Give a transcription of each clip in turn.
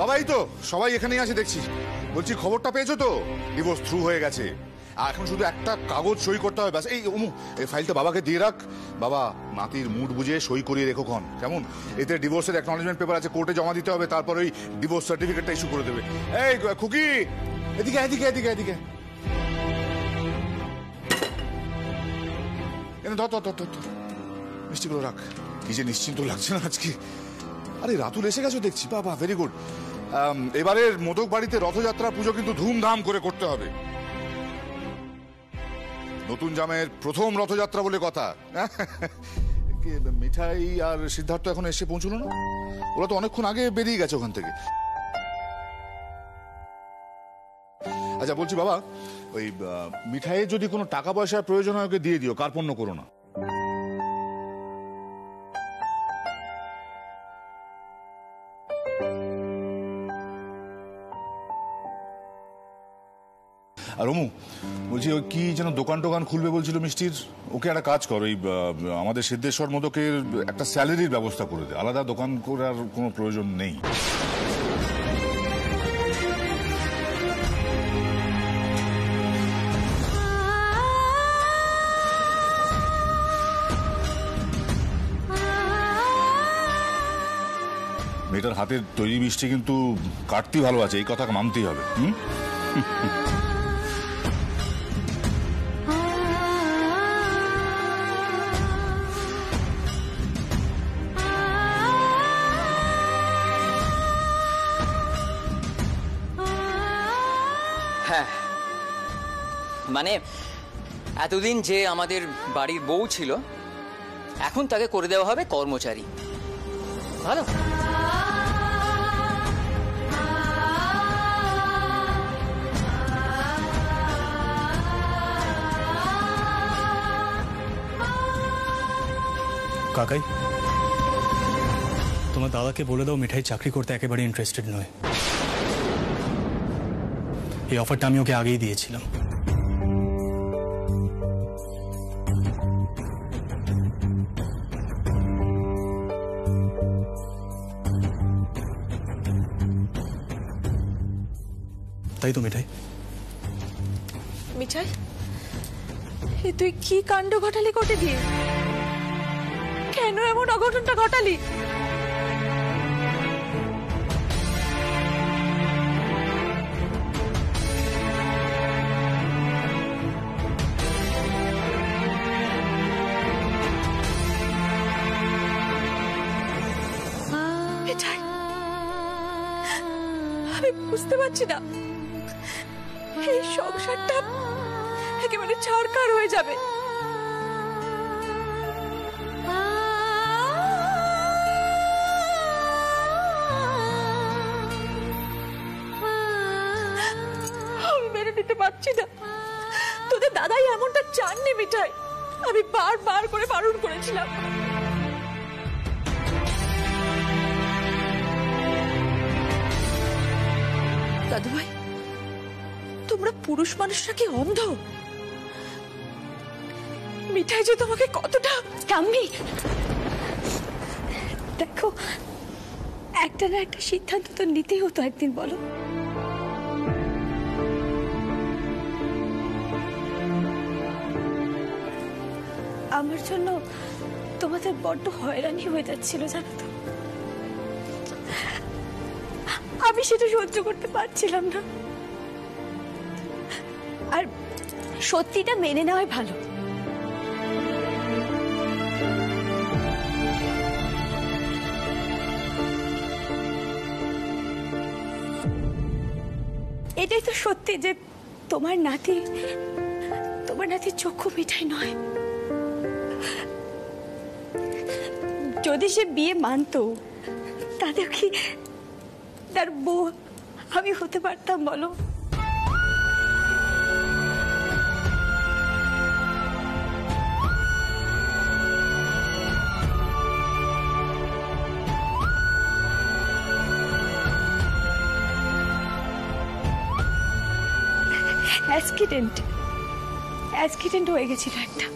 বাবা এই তো সবাই এখানেই আছে দেখছি। বলছি খবরটা পেয়েছো তো? ডিভোর্স থ্রু হয়ে গেছে। আর এখন শুধু একটা কাগজ সই করতে হবে ব্যাস। এই এই ফাইলটা বাবাকে দিয়ে রাখ। বাবা নাতির মুড বুঝে সই করিয়ে রেখো খন, কেমন? এতে ডিভোর্সের অ্যাকনলেজমেন্ট পেপার আছে, কোর্টে জমা দিতে হবে, তারপর ওই ডিভোর্স সার্টিফিকেটটা ইস্যু করে দেবে। এই খুকি এদিকে এদিকে এদিকে এদিকে ধর মিষ্টিগুলো রাখ। কি যে নিশ্চিন্ত লাগছে না আজকে। আরে রাতুল এসে গেছো দেখছি, বাবা ভেরি গুড। এবারের মোদক বাড়িতে রথযাত্রা পুজো কিন্তু ধুমধাম করে করতে হবে। নতুন জামের প্রথম রথযাত্রা বলে কথা। মিঠাই আর সিদ্ধার্থ এখন এসে পৌঁছলো না? ওরা তো অনেকক্ষণ আগে বেরিয়ে গেছে ওখান থেকে। আচ্ছা বলছি বাবা, ওই মিঠাইয়ের যদি কোনো টাকা পয়সার প্রয়োজন হয় ওকে দিয়ে দিও, কার্পণ্য করো না। আর অমু বলছি ওই কি যেন দোকান টোকান খুলবে বলছিল মিষ্টির, ওকে একটা কাজ কর, ওই আমাদের সিদ্ধেশ্বর মোদকের একটা স্যালারির ব্যবস্থা করে দে। আলাদা দোকান করার কোনো প্রয়োজন নেই। মেয়েটার হাতের তৈরি মিষ্টি কিন্তু কাটতেই ভালো আছে, এই কথা মানতেই হবে। হ্যাঁ, মানে এতদিন যে আমাদের বাড়ির বউ ছিল এখন তাকে করে দেওয়া হবে কর্মচারী। ভালো। কাকাই, তোমার দাদাকে বলে দাও মিঠাই চাকরি করতে একেবারে ইন্টারেস্টেড নয়। এই অফারটা আমি ওকে আগেই দিয়েছিলাম। তাই তো মিঠাই? মিঠাই, তুই কি কাণ্ড ঘটালি কোটে দিয়ে? কেন এমন অঘটনটা ঘটালি? মিঠাই, আমি বুঝতে পারছি না, এই সংসারটা একেবারে ছাড়খাড় হয়ে যাবে। আমি মেনে নিতে পারছি না, তোদের দাদাই এমনটা চাননি মিঠাই। আমি বারবার করে বারণ করেছিলাম। দাদু ভাই, তোমরা পুরুষ মানুষরা কি অন্ধ? মিঠাই যে তোমাকে কতটা। কাম্মি, দেখো একটা না একটা সিদ্ধান্ত তো নিতেই হতো একদিন, বলো। আমার জন্য তোমাদের বড্ড হয়রানি হয়ে যাচ্ছিল জানো তো। আমি সেটা সহ্য করতে পারছিলাম না, আর সত্যিটা মেনে নেওয়াই ভালো। এটাই তো সত্যি যে তোমার নাতির চক্ষু মিঠাই নয়। যদি সে বিয়ে মানতো তাদের কি তার বউ আমি হতে পারতাম বলো? অ্যাক্সিডেন্ট হয়ে গেছিল একটা,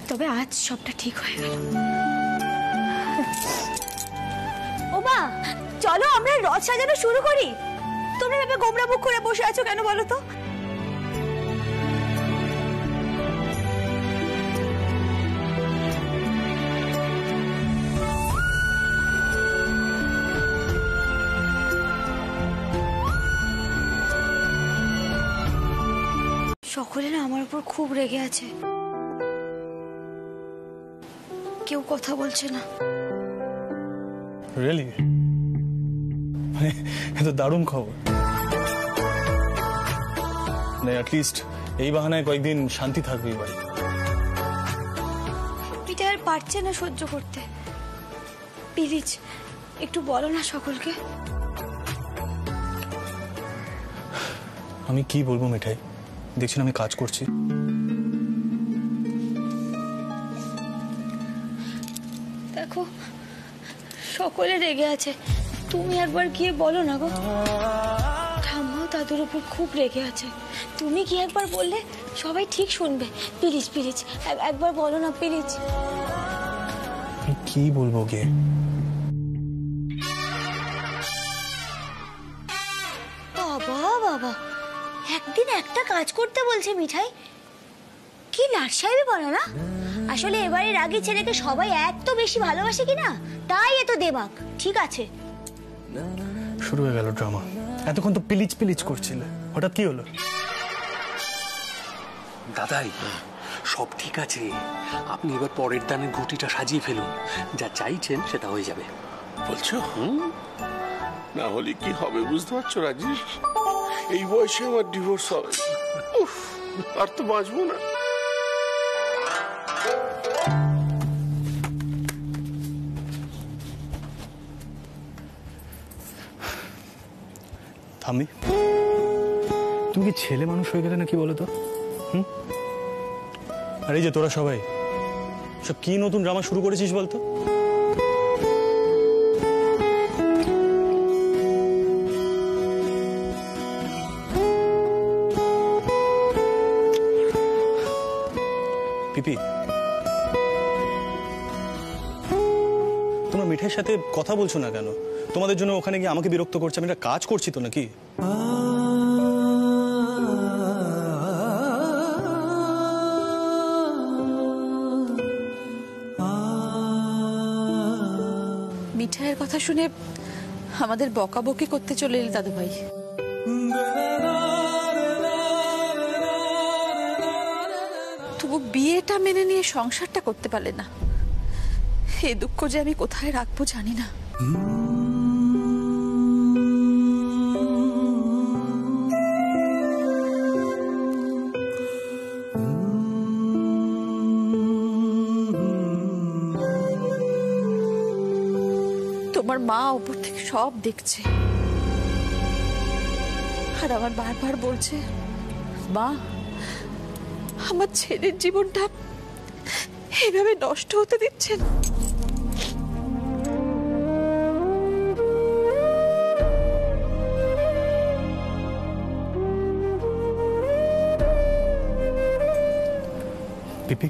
তবে আজ সবটা ঠিক হয়ে গেল। ওমা, চলো আমরা রথ সাজানো শুরু করি। তোমরা এভাবে গোমরা মুখ করে বসে আছো কেন বলো তো? সকলে না আমার উপর খুব রেগে আছে, কেউ কথা বলছে না। রিয়েলি? মানে এ তো দারুণ খবর। মানে অ্যাটলিস্ট এই বাহানায় কয়েকদিন শান্তি থাকবে এবার। পিঠে আর পারছে না সহ্য করতে। প্লিজ একটু বলো না সকলকে। আমি কি বলবো মিঠাই, দেখছেন আমি কাজ করছি। দেখো সকলে রেগে আছে, তুমি একবার গিয়ে বলো না গো। ঠাম্মাও দাদুর উপর খুব রেগে আছে, তুমি কি একবার বললে সবাই ঠিক শুনবে। প্লিজ প্লিজ একবার বলো না প্লিজ। আমি কি বলবো গে? বাবা বাবা, একদিন একটা কাজ করতে বলছে মিঠাই, কি লাট সাহেবই বলো না। আসলে এবারে রাগী ছেলেকে সবাই এত বেশি ভালোবাসে কিনা, তাই এত দেবাক। ঠিক আছে, শুরু হয়ে গেল ড্রামা। এতক্ষণ তো পিলিচ পিলিচ করছিলে, হঠাৎ কি হলো? দাদাই সব ঠিক আছে, আপনি এবার পরের দানের ঘুঁটিটা সাজিয়ে ফেলুন, যা চাইছেন সেটা হয়ে যাবে। বলছো? না হলে কি হবে বুঝতে পারছো রাজি? এই বয়সে আমার ডিভোর্স হবে, উফ, আর তো বাঁচবো না। থামি, তুমি কি ছেলে মানুষ হয়ে গেলে নাকি বলো তো? আর এই যে তোরা সবাই সব কি নতুন ড্রামা শুরু করেছিস বলতো? পিপি, তোমরা মিঠাইয়ের সাথে কথা বলছো না কেন? তোমাদের জন্য ওখানে গিয়ে আমাকে বিরক্ত করছে, আমি একটা কাজ করছি তো নাকি? মিঠাইয়ের কথা শুনে আমাদের বকাবকি করতে চলে এলি দাদু ভাই। তবু বিয়েটা মেনে নিয়ে সংসারটা করতে পারলে না, এই দুঃখ যে আমি কোথায় রাখবো জানি না। তোমার মা উপর থেকে সব দেখছে, আর আমার বারবার বলছে, মা আমার ছেলের জীবনটা এইভাবে নষ্ট হতে দিচ্ছেন। পিপি,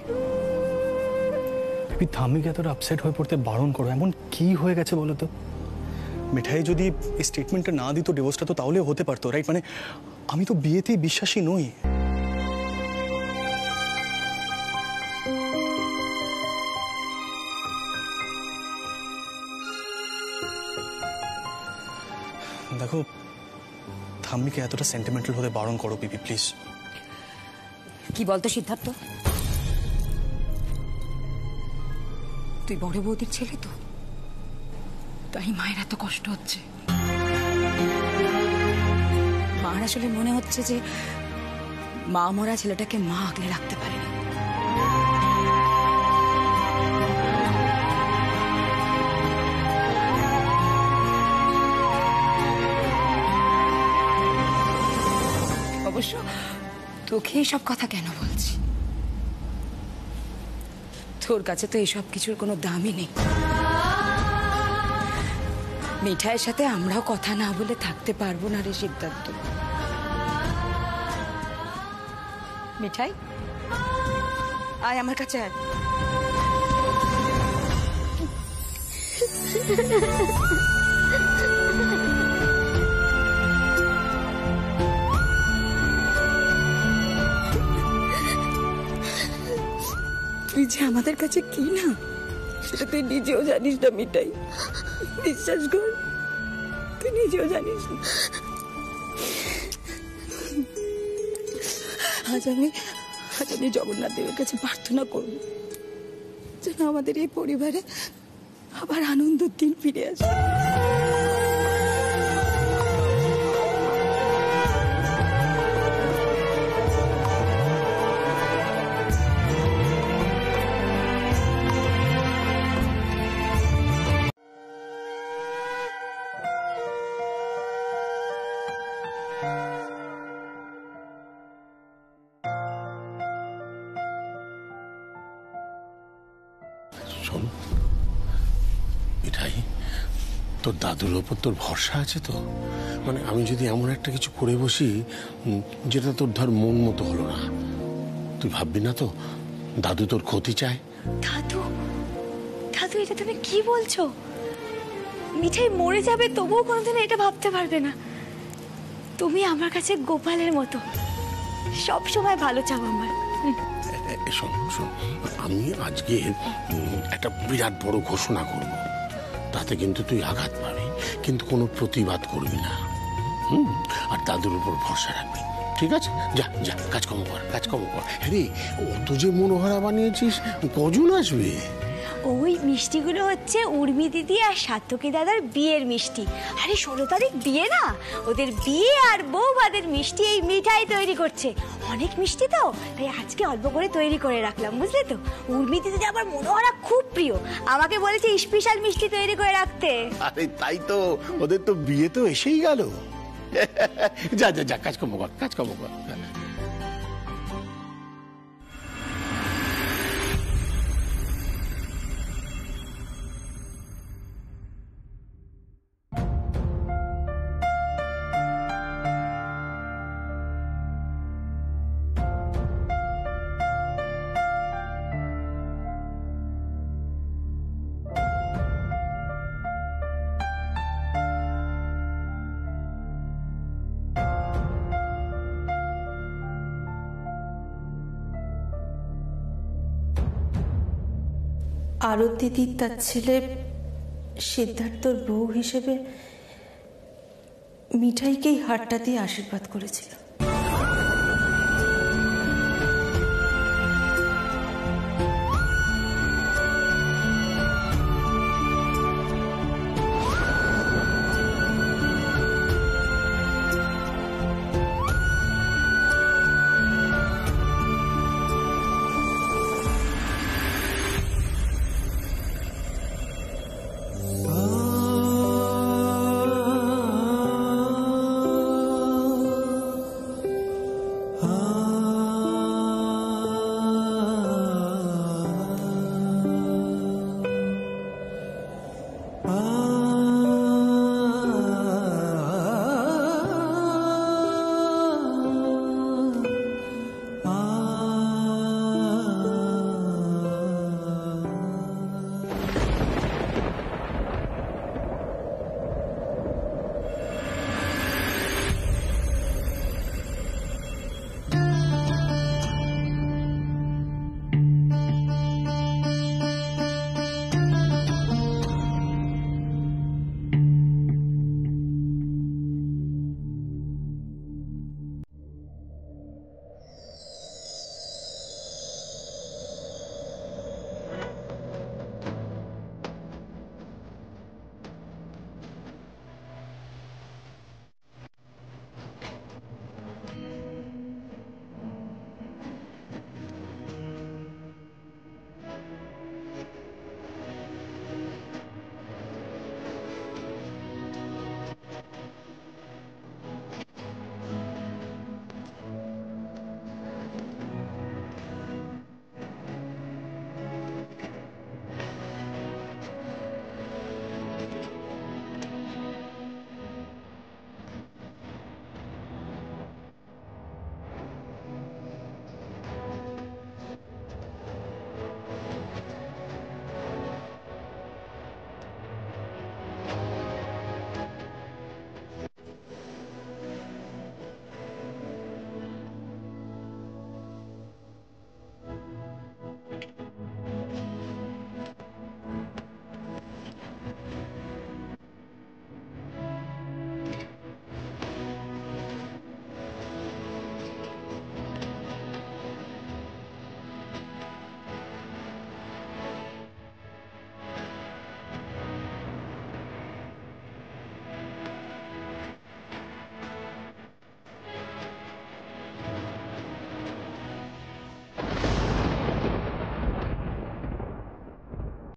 পিপি থামিকে এতটা আপসেট হয়ে পড়তে বারণ করো। এমন কি হয়ে গেছে বলো তো? মিঠাই যদি এই স্টেটমেন্টটা না দিত, ডিভোর্সটা তো তাহলে হতে পারতো, রাইট? মানে আমি তো বিয়েতেই বিশ্বাসী নই। দেখো, থাম্মিকে এতটা সেন্টিমেন্টাল হতে বারণ করো পিপি, প্লিজ। কি বলতো সিদ্ধার্থ, তুই বড় বৌদির ছেলে তো, তাই মায়ের এত কষ্ট হচ্ছে। মার আসলে মনে হচ্ছে যে মা মরা ছেলেটাকে মা আগলে রাখতে পারেনি। অবশ্য তোকে এইসব কথা কেন বলছি, তোর কাছে তো এইসব কিছুর কোনো দামই নেই। মিঠাইয়ের সাথে আমরাও কথা না বলে থাকতে পারবো না রে সিদ্ধার্থ। মিঠাই, আয় আমার কাছে আয়। যে আমাদের কাছে কি না সেটা তুই নিজেও জানিস না মিঠাই। বিশ্বাস কর, তুই নিজেও জানিস না। আজ আমি জগন্নাথ দেবের কাছে প্রার্থনা করব যেন আমাদের এই পরিবারে আবার আনন্দের দিন ফিরে আসে। শোন মিঠাই, তোর দাদুর ওপর তোর ভরসা আছে তো? মানে আমি যদি এমন একটা কিছু করে বসি যেটা তোর ধর মন মতো হলো না, তুই ভাববি না তো দাদু তোর ক্ষতি চায়? দাদু, দাদু এটা তুমি কি বলছো? মিঠাই মরে যাবে তবুও কোনোদিন এটা ভাবতে পারবে না। তুমি আমার কাছে গোপালের মতো, সব সময় ভালো চাও আমার। শোন শোন, আমি আজকে একটা বিরাট বড় ঘোষণা করব, তাতে কিন্তু তুই আঘাত পাবি, কিন্তু কোনো প্রতিবাদ করবি না। আর দাদুর উপর ভরসা রাখবি, ঠিক আছে? যা যা, কাজকর্ম কর। হ্যাঁ, অত যে মনোহরা বানিয়েছিস, কজন আসবে? ওই মিষ্টিগুলো হচ্ছে উর্মি দিদি আর সার্থকী দাদার বিয়ের মিষ্টি। আরে 16 তারিখ বিয়ে না, ওদের বিয়ে আর বৌভাতের মিষ্টি এই মিঠাই তৈরি করছে। অনেক মিষ্টি তো, তাই আজকে অল্প করে তৈরি করে রাখলাম, বুঝলে তো? উর্মি দিদি আমার মনোহরা খুব প্রিয়, আমাকে বলেছে স্পেশাল মিষ্টি তৈরি করে রাখতে। আরে তাই তো, ওদের তো বিয়ে তো এসেই গেল। যা যা যা, কাজকর্ম কর। আরত দিদি তার ছেলে সিদ্ধার্থর বউ হিসেবে মিঠাইকেই হারটা দিয়ে আশীর্বাদ করেছিল।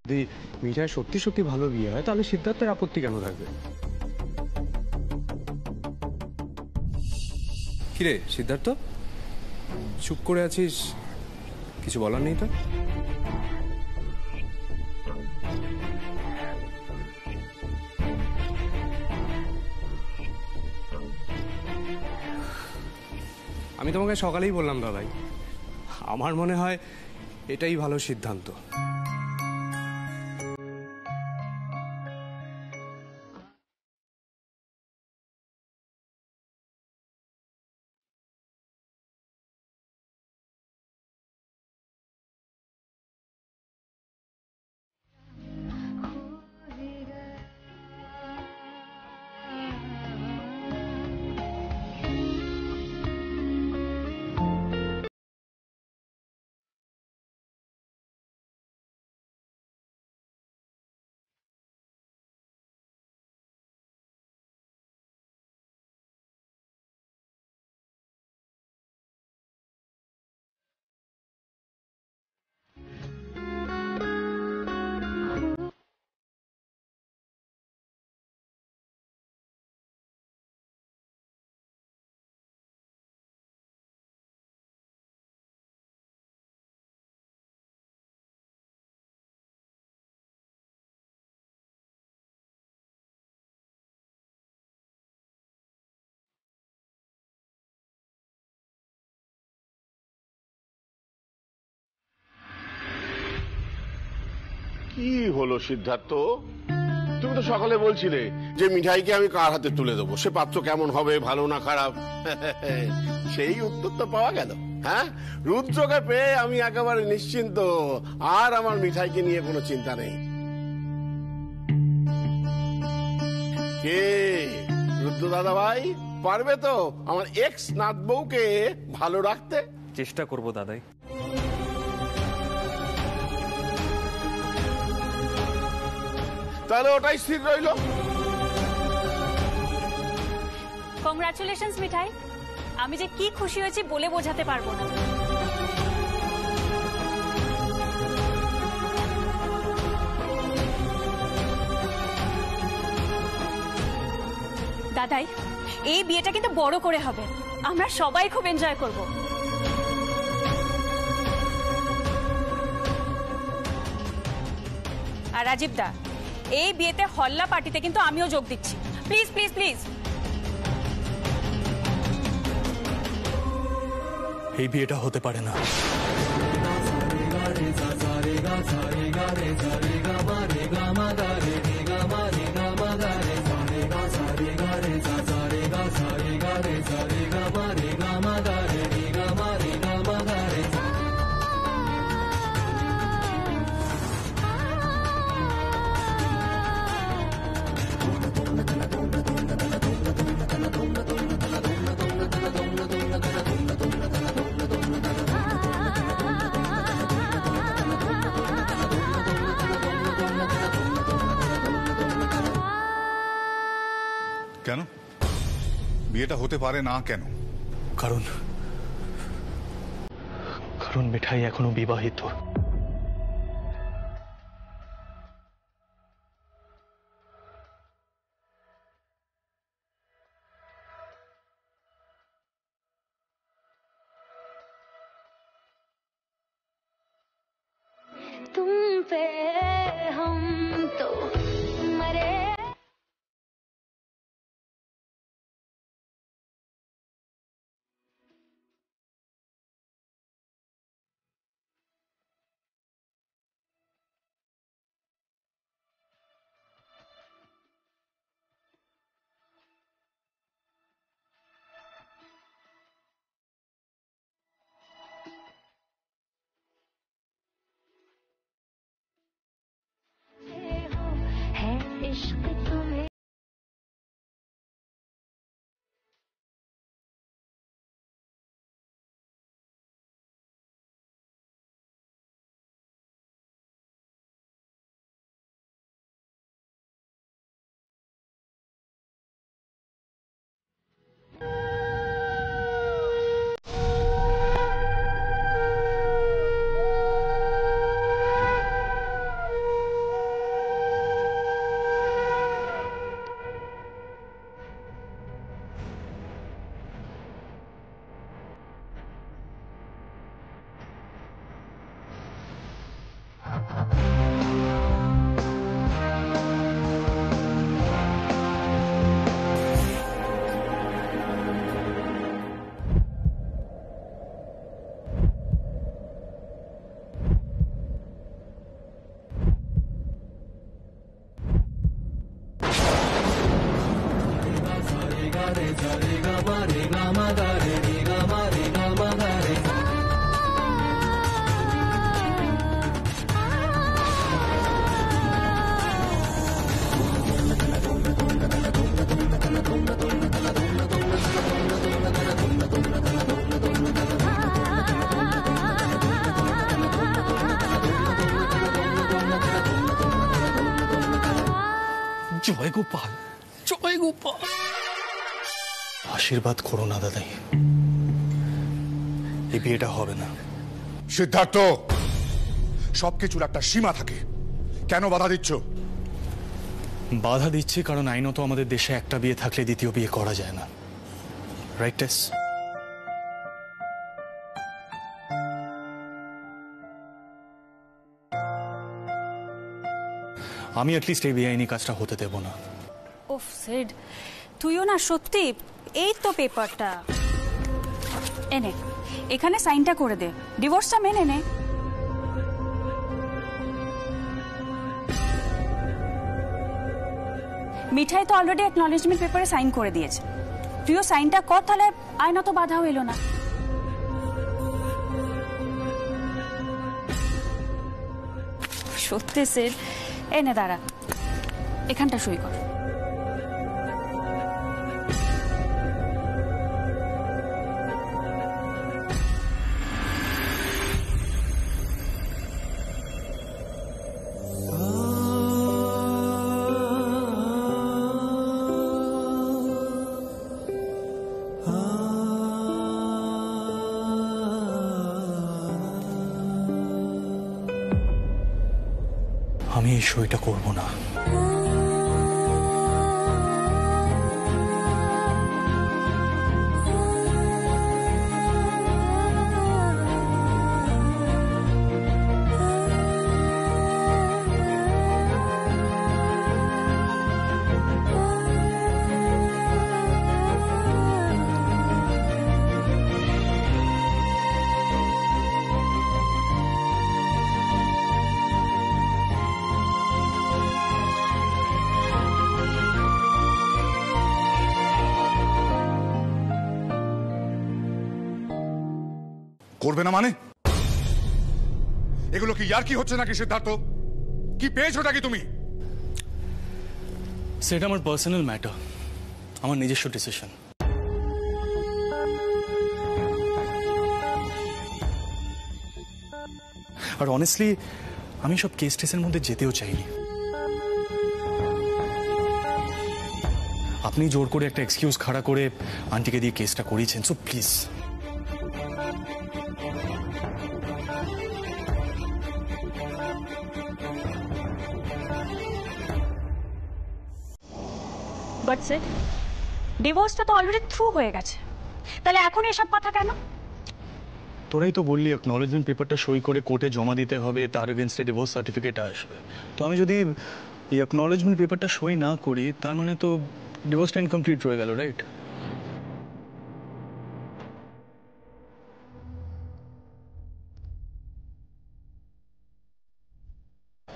যদি মিঠাই সত্যি সত্যি ভালো বিয়ে হয় তাহলে সিদ্ধার্থের আপত্তি কেন থাকবে? কিরে সিদ্ধার্থ, চুপ করে আছিস, কিছু বলার নেই তো? আমি তোমাকে সকালেই বললাম দাদাই, আমার মনে হয় এটাই ভালো সিদ্ধান্ত। কি হলো সিদ্ধার্থ? তুমি তো সকালে বলছিলে যে মিঠাইকে আমি কার হাতে তুলে দেবো, সে পাত্র কেমন হবে, ভালো না খারাপ। সেই উত্তর তো পাওয়া গেল। হ্যাঁ, রুদ্রকে পেয়ে আমি একেবারে নিশ্চিন্ত, আর আমার মিঠাইকে নিয়ে কোনো চিন্তা নেই। কে রুদ্র দাদা ভাই, পারবে তো আমার এক্স নাত বউকে ভালো রাখতে? চেষ্টা করবো দাদাই। তাহলে ওটাই স্থির রইল। কংগ্রাচুলেশনস মিঠাই, আমি যে কি খুশি হয়েছি বলে বোঝাতে পারবো না। দাদাই, এই বিয়েটা কিন্তু বড় করে হবে, আমরা সবাই খুব এনজয় করব। আর রাজীব দা, এই বিয়েতে হল্লা পার্টিতে কিন্তু আমিও যোগ দিচ্ছি, প্লিজ প্লিজ প্লিজ। এই বিয়েটা হতে পারে না। কেন বিয়েটা হতে পারে না কেন? কারণ মিঠাই এখনো বিবাহিত। तुम पे हम तो मरे। জয় গোপাল, জয় গোপাল। আশীর্বাদ করো না দাদাই, এই বিয়েটা হবে না। সিদ্ধার্থ, সবকিছুর একটা সীমা থাকে, কেন বাধা দিচ্ছ? বাধা দিচ্ছি কারণ আইনত আমাদের দেশে একটা বিয়ে থাকলে দ্বিতীয় বিয়ে করা যায় না, রাইট টেস? আমি অ্যাটলিস্ট এই বেআইনি কাজটা হতে দেব না। ওফ সিড, তুইও না সত্যি। এই তো পেপারটা এনে এখানে সাইনটা করে দে, ডিভোর্সটা মেনে নে। মিঠাই তো অলরেডি অ্যাকনলেজমেন্ট পেপারে সাইন করে দিয়েছে, তুইও সাইনটা কর, তাহলে আইনত বাধাও এলো না। সত্যি সিড, এনে দাঁড়া, এখানটা সই কর। আমি এই সইটা করব না। করবে না মানে? এগুলো কি ইয়ার কি হচ্ছে নাকি সিদ্ধার্থ? কি পেয়েছো নাকি তুমি? সেটা আমার পার্সোনাল ম্যাটার, আমার নিজস্ব ডিসিশন। আর অনেস্টলি আমি সব কেস টেসের মধ্যে যেতেও চাইনি। আপনি জোর করে একটা এক্সকিউজ খাড়া করে আন্টিকে দিয়ে কেসটা করিয়েছেন, সো প্লিজ। বাট স্যার, ডিভোর্সটা তো অলরেডি থ্রু হয়ে গেছে, তাহলে এখন এসব কথা কেন? তোরাই তো বললি অ্যাকনলেজমেন্ট পেপারটা সই করে কোর্টে জমা দিতে হবে, তার এগেনস্টে ডিভোর্স সার্টিফিকেট আসবে। তো আমি যদি এই অ্যাকনলেজমেন্ট পেপারটা সই না করি, তার মানে তো ডিভোর্সটা ইনকমপ্লিট রয়ে গেল, রাইট?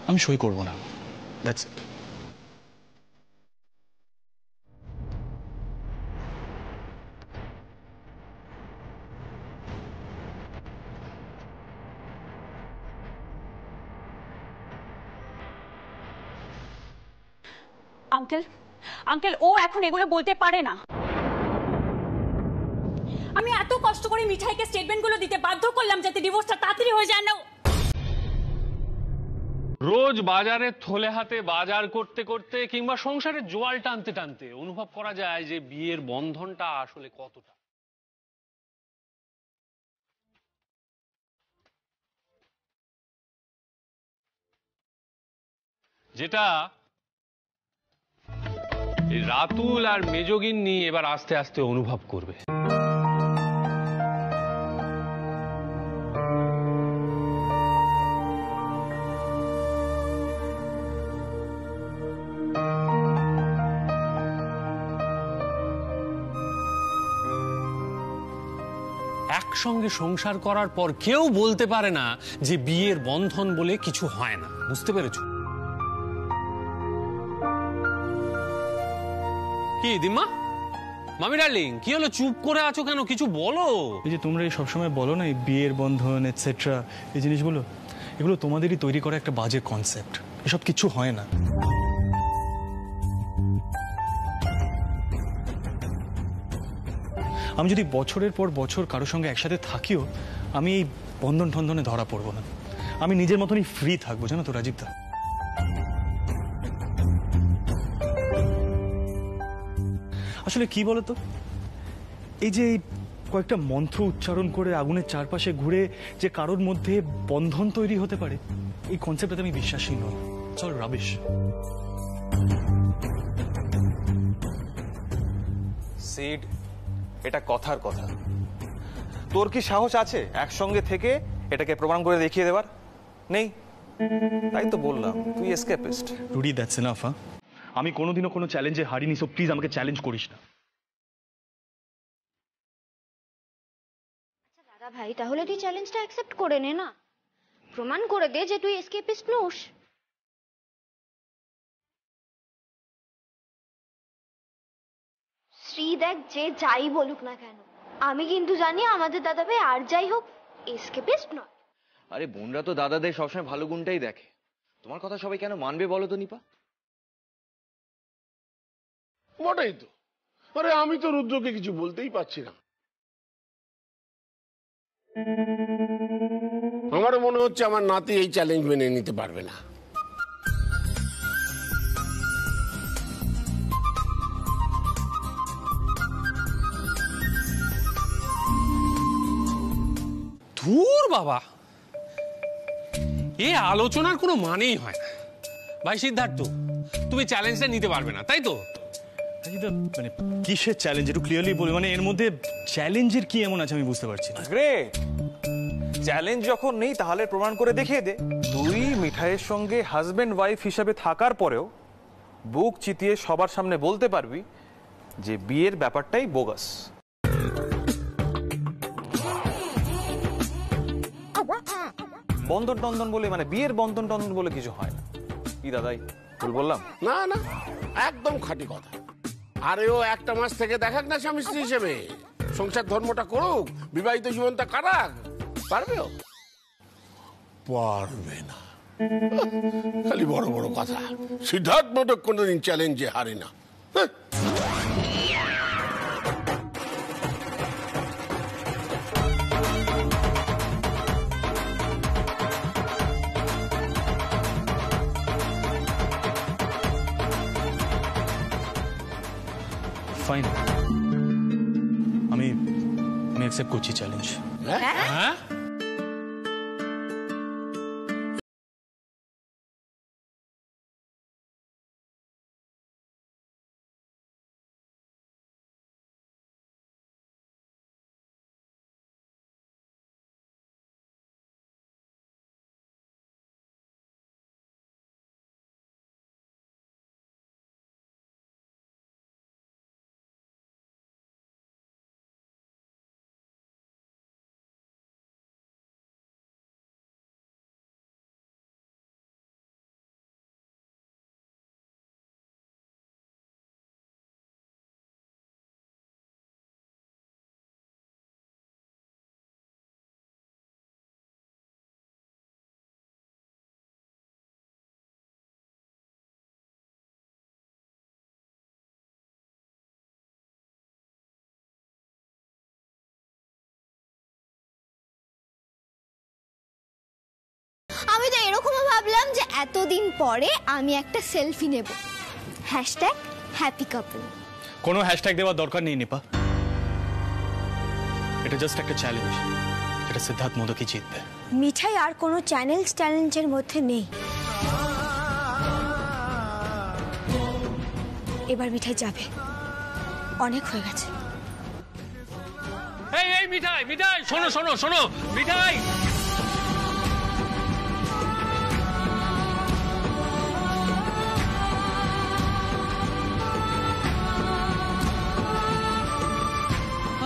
আমি সই করব না, দ্যাটস ইট। আঙ্কেল, আঙ্কেল, ও এখন এগুলো বলতে পারে না। আমি এত কষ্ট করে মিঠাইকে স্টেটমেন্টগুলো দিতে বাধ্য করলাম যাতে ডিভোর্সটা তাড়াতাড়ি হয়ে যায় না। রোজ বাজারে থলে হাতে বাজার করতে করতে কিংবা সংসারের জোয়াল টানতে টানতে অনুভব করা যায় যে বিয়ের বন্ধনটা আসলে কতটা। যেটা রাতুল আর মেজগিন্নি এবার আস্তে আস্তে অনুভব করবে। একসঙ্গে সংসার করার পর কেউ বলতে পারে না যে বিয়ের বন্ধন বলে কিছু হয় না, বুঝতে পেরেছো? কি দিম্মা, মামি ডার্লিং, কি হলো, চুপ করে আছো কেন? কিছু বলো। এই যে তোমরা এই সবসময় বলো না এই বিয়ের বন্ধন এটসেট্রা, এই জিনিসগুলো, এগুলো তোমাদেরই তৈরি করা একটা বাজে কনসেপ্ট। এসব কিছু হয় না। আমি যদি বছরের পর বছর কারোর সঙ্গে একসাথে থাকিও, আমি এই বন্ধন টন্ধনে ধরা পড়বো না। আমি নিজের মতনই ফ্রি থাকবো, জানো তো রাজীব দা। আসলে কি বলতো, এই যে কয়েকটা মন্ত্র উচ্চারণ করে আগুনের চারপাশে ঘুরে যে কারোর মধ্যে বন্ধন তৈরি হতে পারে, এই কনসেপ্টটাতে আমি বিশ্বাসী নই। চল রাবিশ। সিড, এটা কথার কথা। তোর কি সাহস আছে একসঙ্গে থেকে এটাকে প্রমাণ করে দেখিয়ে দেবার? নেই, তাই তো বললাম তুই এসকেপিস্ট। Rudi, that's enough. আমি কোনোদিনও কোনো চ্যালেঞ্জে হারিনি, সো প্লিজ আমাকে চ্যালেঞ্জ করিস না। দাদা ভাই, তাহলে তুই চ্যালেঞ্জটা অ্যাকসেপ্ট করে নে না, প্রমাণ করে দে যে তুই এসকেপিস্ট নোস। শ্রী দেখ, যে যাই বলুক না কেন, আমি কিন্তু জানি আমাদের দাদা ভাই আর যাই হোক এসকেপিস্ট নয়। আরে বোনরা তো দাদাদের সবসময় ভালো গুণটাই দেখে। তোমার কথা সবাই কেন মানবে বলো তো নিপা? বটেই তো। আরে আমি তো রুদ্রকে কিছু বলতেই পারছি না। আমার মনে হচ্ছে আমার নাতি এই চ্যালেঞ্জ মেনে নিতে পারবে না। ধুর বাবা, এ আলোচনার কোনো মানেই হয় না। ভাই সিদ্ধার্থ, তুমি চ্যালেঞ্জটা নিতে পারবে না, তাই তো? মানে কিসের চ্যালেঞ্জ, একটু ক্লিয়ারলি বলি। মানে এর মধ্যে চ্যালেঞ্জের কি এমন আছে আমি বুঝতে পারছি না। গ্রেট, চ্যালেঞ্জ যখন নেই তাহলে প্রমাণ করে দেখিয়ে দে। তুই মিঠাইয়ের সঙ্গে হাজবেন্ড ওয়াইফ হিসাবে থাকার পরেও বুক চিতিয়ে সবার সামনে বলতে পারবি যে বিয়ের ব্যাপারটাই বোগাস। বন্ধন টন্ধন বলে, মানে বিয়ের বন্ধন টন্ধন বলে কিছু হয় না। কি দাদাই ভুল বললাম? না না, একদম খাঁটি কথা। আরে ও একটা মাস থেকে দেখাক না স্বামী স্ত্রী হিসেবে, সংসার ধর্মটা করুক, বিবাহিত জীবনটা কাটাক। পারবে? পারবে না। খালি বড় বড় কথা। সিদ্ধার্থ মোটক কোনোদিন চ্যালেঞ্জে হারে না। ফাইন, আমি অ্যাকসেপ্ট করছি চ্যালেঞ্জ। হ্যাঁ? আমি তো এরকমও ভাবলাম যে এতদিন পরে আমি একটা সেলফি নেব, হ্যাপি কাপল। কোনো হ্যাশট্যাগ দেওয়ার দরকার নেই নিপা, এটা জাস্ট একটা চ্যালেঞ্জ, এটা সিদ্ধার্থ মোদকই জিতবে। মিঠাই আর কোনো চ্যালেঞ্জের মধ্যে নেই। এবার মিঠাই যাবে, অনেক হয়ে গেছে। এই মিঠাই, মিঠাই শোনো শোনো শোনো, মিঠাই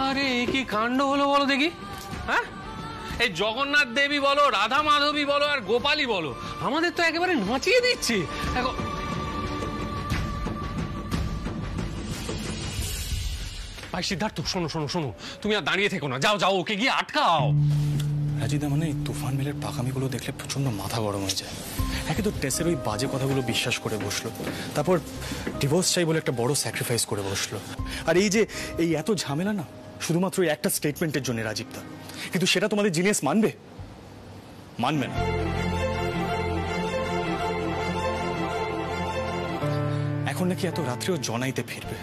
আরে কি কাণ্ড হলো বলো দেখি। হ্যাঁ, এই জগন্নাথ দেবী বলো, রাধা মাধবী বলো আর গোপালী বলো, আমাদের তো একেবারে নাচিয়ে দিচ্ছে। ভাই সিদ্ধার্থ, শোনো শোনো শোনো, তুমি আর দাঁড়িয়ে থেকো না, যাও যাও, ওকে গিয়ে আটকাও। রাজিদা, মানে এই তুফান মিলের পাকামিগুলো দেখলে প্রচন্ড মাথা গরম হয়ে যায়। একে তো টেসের ওই বাজে কথাগুলো বিশ্বাস করে বসলো, তারপর ডিভোর্স চাই বলে একটা বড় স্যাক্রিফাইস করে বসলো। আর এই যে এই এত ঝামেলা না শুধুমাত্র একটা স্টেটমেন্টের জন্য রাজীবদা, কিন্তু সেটা তোমাদের জিনিয়াস মানবে? মানবে না। এখন নাকি এত রাত্রেও জনাইতে ফিরবে।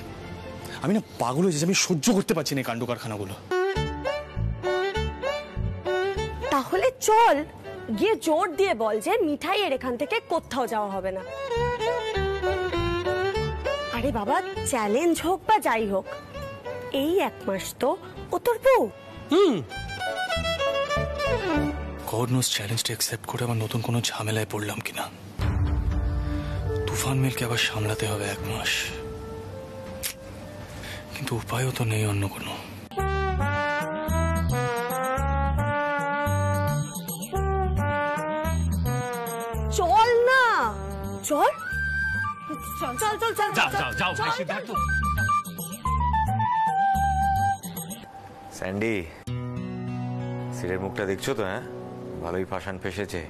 আমি না পাগল হয়েছি, আমি সহ্য করতে পারছি না এই কাণ্ড কারখানাগুলো। তাহলে চল গিয়ে জোর দিয়ে বল যে মিঠাই এর এখান থেকে কোথাও যাওয়া হবে না। আরে বাবা, চ্যালেঞ্জ হোক বা যাই হোক, এই 1 মাস তো ও তোর বউ। গড নোজ চ্যালেঞ্জটা অ্যাকসেপ্ট করে আবার নতুন কোনো ঝামেলায় পড়লাম কিনা। তুফান মিলকে আবার সামলাতে হবে 1 মাস, কিন্তু উপায়ও তো নেই অন্য কোনো। চল না, চল চল চল চল চল যাও যাও যাও ভাই সিদ্ধার্থ। স্যান্ডি, সিরের মুখটা দেখছো তো? হ্যাঁ, ভালোই ফাঁসান ফেসেছে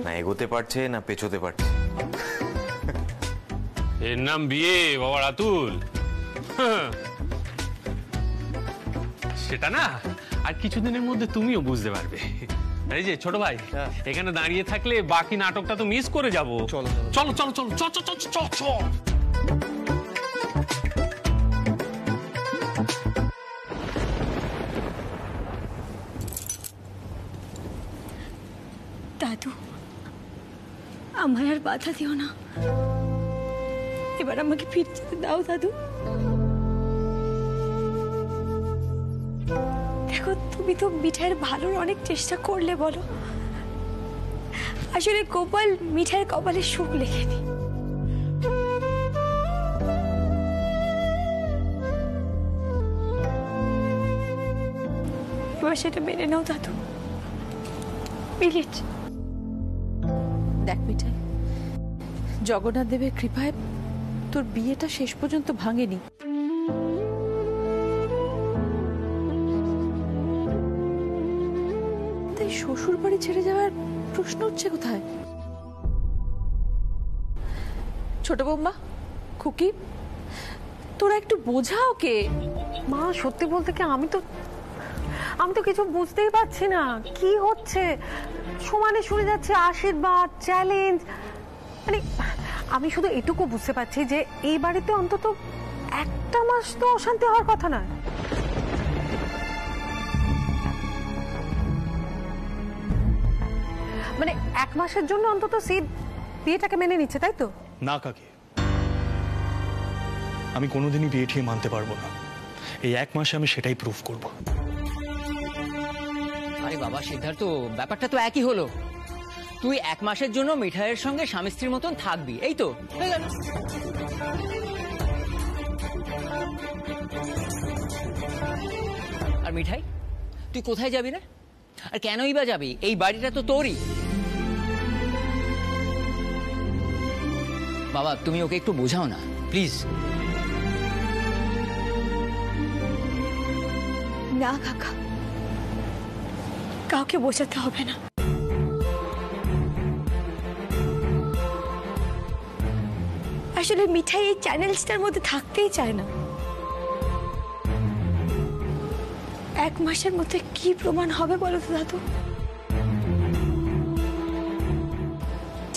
না, এগোতে পারছে না পেছোতে পারছে। এর নাম বিয়ে বাবা রাতুল। সেটা না আর কিছুদিনের মধ্যে তুমিও বুঝতে পারবে। এই যে ছোট ভাই, এখানে দাঁড়িয়ে থাকলে বাকি নাটকটা তো মিস করে যাবো। চলো চলো চলো চলো চল চল চল চল চল। দাদু, আমায় আর বাধা দিও না, এবার আমাকে ফিরতে দাও দাদু। দেখো, তুমি তো মিঠাইয়ের ভালোর অনেক চেষ্টা করলে বলো, আসলে গোপাল মিঠাইয়ের কপালে সুখ লেখেনি। এবার সেটা মেনে নাও দাদু, প্লিজ। দেখ মিঠাই, জগন্নাথ দেবের কৃপায় তোর বিয়েটা শেষ পর্যন্ত ভাঙেনি। তাই শ্বশুর বাড়ি ছেড়ে যাওয়ার প্রশ্ন উঠছে কোথায়? ছোট বৌমা, খুকি, তোরা একটু বোঝা ওকে। মা, সত্যি বলতে কি আমি তো কিছু বুঝতেই পারছি না কি হচ্ছে। সমানে শুনে যাচ্ছে আশীর্বাদ, চ্যালেঞ্জ। মানে আমি শুধু এটুকু বুঝতে পারছি যে এই বাড়িতে অন্তত 1 মাস তো অশান্তি হওয়ার কথা নয়। মানে 1 মাসের জন্য অন্তত সেই বিয়েটাকে মেনে নিচ্ছে, তাই তো? না কাকি, আমি কোনোদিনই বিয়ে ঠিয়ে মানতে পারবো না। এই 1 মাসে আমি সেটাই প্রুফ করব। আরে বাবা সিদ্ধার্থ, ব্যাপারটা তো একই হলো। তুই 1 মাসের জন্য মিঠাইয়ের সঙ্গে স্বামী স্ত্রীর মতন থাকবি, এই তো হয়ে গেল। আর মিঠাই, তুই কোথায় যাবি রে? আর কেনই বা যাবি? এই বাড়িটা তো তোরই। বাবা, তুমি ওকে একটু বোঝাও না প্লিজ। না কাকা, কাউকে বোঝাতে হবে না। আসলে মিঠাই এই চ্যানেলসটার মধ্যে থাকতেই চায় না। 1 মাসের মধ্যে কি প্রমাণ হবে বলো তো দাদু?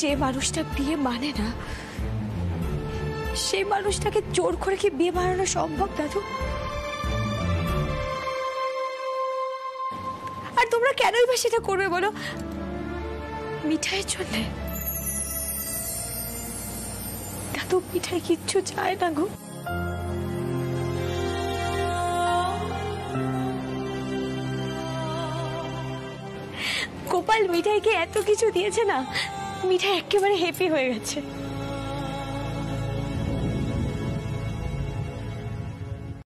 যে মানুষটা বিয়ে মানে না, সেই মানুষটাকে জোর করে কি বিয়ে বানানো সম্ভব দাদু? আর তোমরা কেনই বা সেটা করবে বলো? মিঠাইয়ের জন্য? দাদু, মিঠাই কিচ্ছু চায় না গো। গোপাল মিঠাইকে এত কিছু দিয়েছে না, মিঠাই একেবারে হ্যাপি হয়ে গেছে।